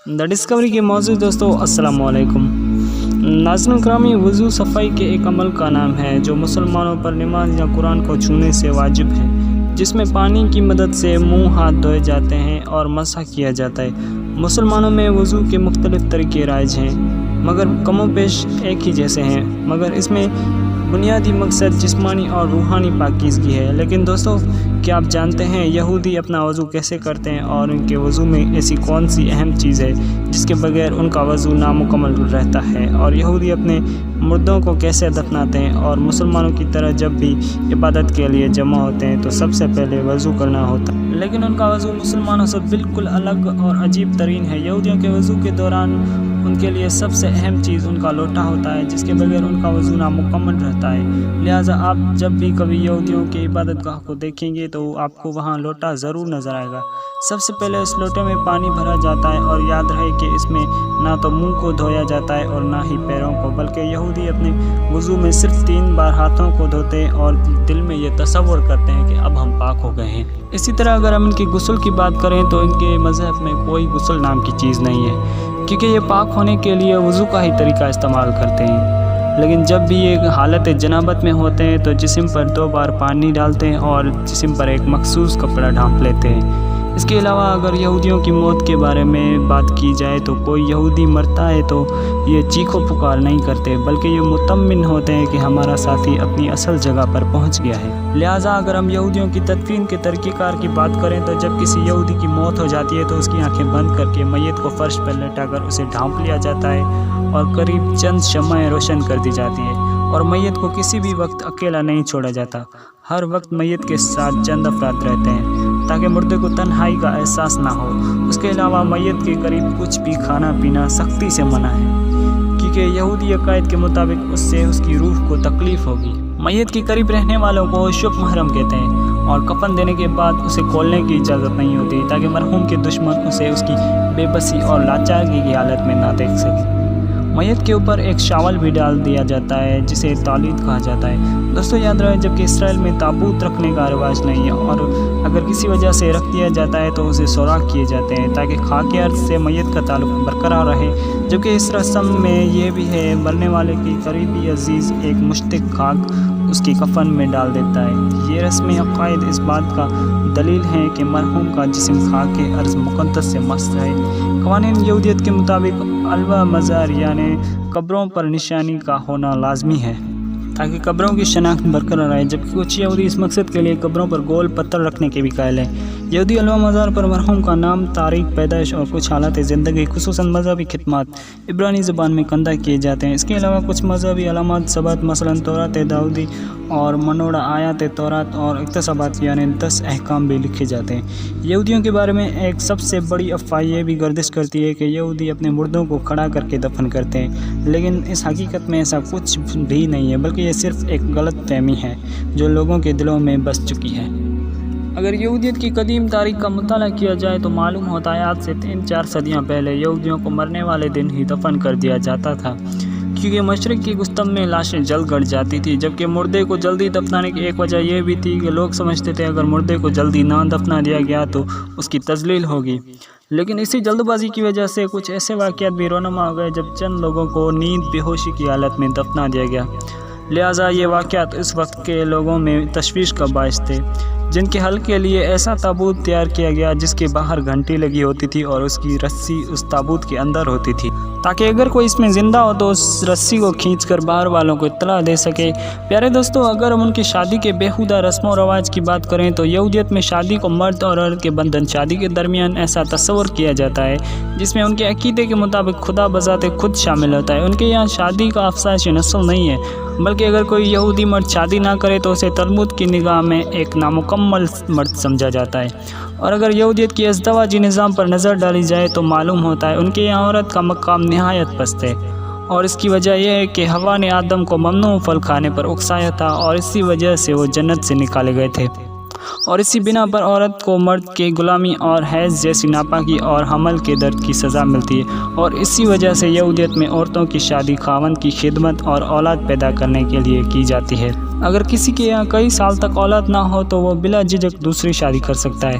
The discovery کے موضوع دوستو السلام علیکم ناظرین کرامی، وضو صفائی کے ایک عمل کا نام ہے جو مسلمانوں پر نماز یا قرآن کو چھونے سے واجب ہے، جس میں پانی کی مدد سے منہ ہاتھ دھوئے جاتے ہیں اور مسح کیا جاتا ہے۔ مسلمانوں میں وضو کے مختلف طریقے رائج ہیں مگر کم و بیش ایک ہی جیسے ہیں، مگر اس میں بنیادی مقصد جسمانی اور روحانی پاکیزگی ہے۔ لیکن دوستو، کیا آپ جانتے ہیں یہودی اپنا وضو کیسے کرتے ہیں اور ان کے وضو میں ایسی کون سی اہم چیز ہے جس کے بغیر ان کا وضو نامکمل رہتا ہے، اور یہودی اپنے مردوں کو کیسے دفناتے ہیں، اور مسلمانوں کی طرح جب بھی عبادت کے لیے جمع ہوتے ہیں تو سب سے پہلے وضو کرنا ہوتا ہے، لیکن ان کا وضو مسلمانوں سے بالکل الگ اور عجیب ترین ہے۔ یہودیوں کے وضو کے دوران ان کے لیے سب سے اہم چیز ان کا لوٹا ہوتا ہے، جس کے بغیر ان کا وضو نامکمل رہتا ہے۔ لہٰذا آپ جب بھی کبھی یہودیوں کے عبادت گاہ کو دیکھیں گے تو آپ کو وہاں لوٹا ضرور نظر آئے گا۔ سب سے پہلے اس لوٹے میں پانی بھرا جاتا ہے، اور یاد رہے کہ اس میں نہ تو منہ کو دھویا جاتا ہے اور نہ ہی پیروں کو، بلکہ یہودی اپنے وضو میں صرف 3 بار ہاتھوں کو دھوتے ہیں اور دل میں یہ تصور کرتے ہیں کہ اب ہم پاک ہو گئے ہیں۔ اسی طرح اگر ہم ان کی غسل کی بات کریں تو ان کے مذہب میں کوئی غسل نام کی چیز نہیں ہے، کیونکہ یہ پاک ہونے کے لیے وضو کا ہی طریقہ استعمال کرتے ہیں۔ لیکن جب بھی یہ حالت جنابت میں ہوتے ہیں تو جسم پر 2 بار پانی ڈالتے ہیں اور جسم پر ایک مخصوص کپڑا ڈھانپ لیتے ہیں۔ اس کے علاوہ اگر یہودیوں کی موت کے بارے میں بات کی جائے تو کوئی یہودی مرتا ہے تو یہ چیخ و پکار نہیں کرتے، بلکہ یہ مطمئن ہوتے ہیں کہ ہمارا ساتھی اپنی اصل جگہ پر پہنچ گیا ہے۔ لہٰذا اگر ہم یہودیوں کی تدفین کے طریقہ کار کی بات کریں تو جب کسی یہودی کی موت ہو جاتی ہے تو اس کی آنکھیں بند کر کے میت کو فرش پر لٹا کر اسے ڈھانپ لیا جاتا ہے اور قریب چند شمعیں روشن کر دی جاتی ہے، اور میت کو کسی بھی وقت اکیلا نہیں چھوڑا جاتا۔ ہر وقت میت کے ساتھ چند افراد رہتے ہیں تاکہ مردے کو تنہائی کا احساس نہ ہو۔ اس کے علاوہ میت کے قریب کچھ بھی کھانا پینا سختی سے منع ہے، کیونکہ یہودی عقائد کے مطابق اس سے اس کی روح کو تکلیف ہوگی۔ میت کے قریب رہنے والوں کو شب محرم کہتے ہیں، اور کفن دینے کے بعد اسے کھولنے کی اجازت نہیں ہوتی تاکہ مرحوم کے دشمن اسے اس کی بے بسی اور لاچارگی کی حالت میں نہ دیکھ سکے۔ میت کے اوپر ایک شاول بھی ڈال دیا جاتا ہے جسے تعلید کہا جاتا ہے۔ دوستو یاد رہے، جبکہ اسرائیل میں تابوت رکھنے کا رواج نہیں ہے، اور اگر کسی وجہ سے رکھ دیا جاتا ہے تو اسے سوراخ کیے جاتے ہیں تاکہ خاک ارض سے میت کا تعلق برقرار رہے، جبکہ اس رسم میں یہ بھی ہے مرنے والے کی قریبی عزیز ایک مشتق خاک اس کی کفن میں ڈال دیتا ہے۔ یہ رسم عقائد اس بات کا دلیل ہے کہ مرحوم کا جسم خاک ارض مقدس سے مست رہے۔ قوانین یہودیت کے مطابق الوا مزار یعنی قبروں پر نشانی کا ہونا لازمی ہے تاکہ قبروں کی شناخت برقرار رہے، جبکہ کچھ یہودی اس مقصد کے لیے قبروں پر گول پتھر رکھنے کے بھی قائل ہیں۔ یہودی الوا مزار پر مرحوم کا نام، تاریخ پیدائش اور کچھ حالات زندگی خصوصاً مذہبی خدمات عبرانی زبان میں کندہ کیے جاتے ہیں۔ اس کے علاوہ کچھ مذہبی علامات ثبت، مثلاً تورات داؤدی اور منوڑا آیات تورات اور اقتصابات یعنی 10 احکام بھی لکھے جاتے ہیں۔ یہودیوں کے بارے میں ایک سب سے بڑی افواہ یہ بھی گردش کرتی ہے کہ یہودی اپنے مردوں کو کھڑا کر کے دفن کرتے ہیں، لیکن اس حقیقت میں ایسا کچھ بھی نہیں ہے، بلکہ یہ صرف ایک غلط فہمی ہے جو لوگوں کے دلوں میں بس چکی ہے۔ اگر یہودیت کی قدیم تاریخ کا مطالعہ کیا جائے تو معلوم ہوتا ہے آج سے 3-4 صدیاں پہلے یہودیوں کو مرنے والے دن ہی دفن کر دیا جاتا تھا، کیونکہ مشرق کی گستم میں لاشیں جل گڑ جاتی تھی، جبکہ مردے کو جلدی دفنانے کی ایک وجہ یہ بھی تھی کہ لوگ سمجھتے تھے اگر مردے کو جلدی نہ دفنا دیا گیا تو اس کی تذلیل ہوگی۔ لیکن اسی جلد بازی کی وجہ سے کچھ ایسے واقعات بھی رونما ہو گئے جب چند لوگوں کو نیند بے ہوشی کی حالت میں دفنا دیا گیا۔ لہٰذا یہ واقعات اس وقت کے لوگوں میں تشویش کا باعث تھے، جن کے حل کے لیے ایسا تابوت تیار کیا گیا جس کے باہر گھنٹی لگی ہوتی تھی اور اس کی رسی اس تابوت کے اندر ہوتی تھی، تاکہ اگر کوئی اس میں زندہ ہو تو اس رسی کو کھینچ کر باہر والوں کو اطلاع دے سکے۔ پیارے دوستو، اگر ہم ان کی شادی کے بےہودہ رسم و رواج کی بات کریں تو یہودیت میں شادی کو مرد اور عورت کے بندھن شادی کے درمیان ایسا تصور کیا جاتا ہے جس میں ان کے عقیدے کے مطابق خدا بذات خود شامل ہوتا ہے۔ ان کے یہاں شادی کا افزائش نسل نہیں ہے، بلکہ اگر کوئی یہودی مرد شادی نہ کرے تو اسے تلمود کی نگاہ میں ایک نامکمل مرد سمجھا جاتا ہے، اور اگر یہودیت کی ازدواجی نظام پر نظر ڈالی جائے تو معلوم ہوتا ہے ان کے یہاں عورت کا مقام نہایت پست ہے، اور اس کی وجہ یہ ہے کہ حوا نے آدم کو ممنوع پھل کھانے پر اکسایا تھا اور اسی وجہ سے وہ جنت سے نکالے گئے تھے، اور اسی بنا پر عورت کو مرد کے غلامی اور حیض جیسی ناپاکی اور حمل کے درد کی سزا ملتی ہے، اور اسی وجہ سے یہودیت میں عورتوں کی شادی خاوند کی خدمت اور اولاد پیدا کرنے کے لیے کی جاتی ہے۔ اگر کسی کے یہاں کئی سال تک اولاد نہ ہو تو وہ بلا جھجک دوسری شادی کر سکتا ہے،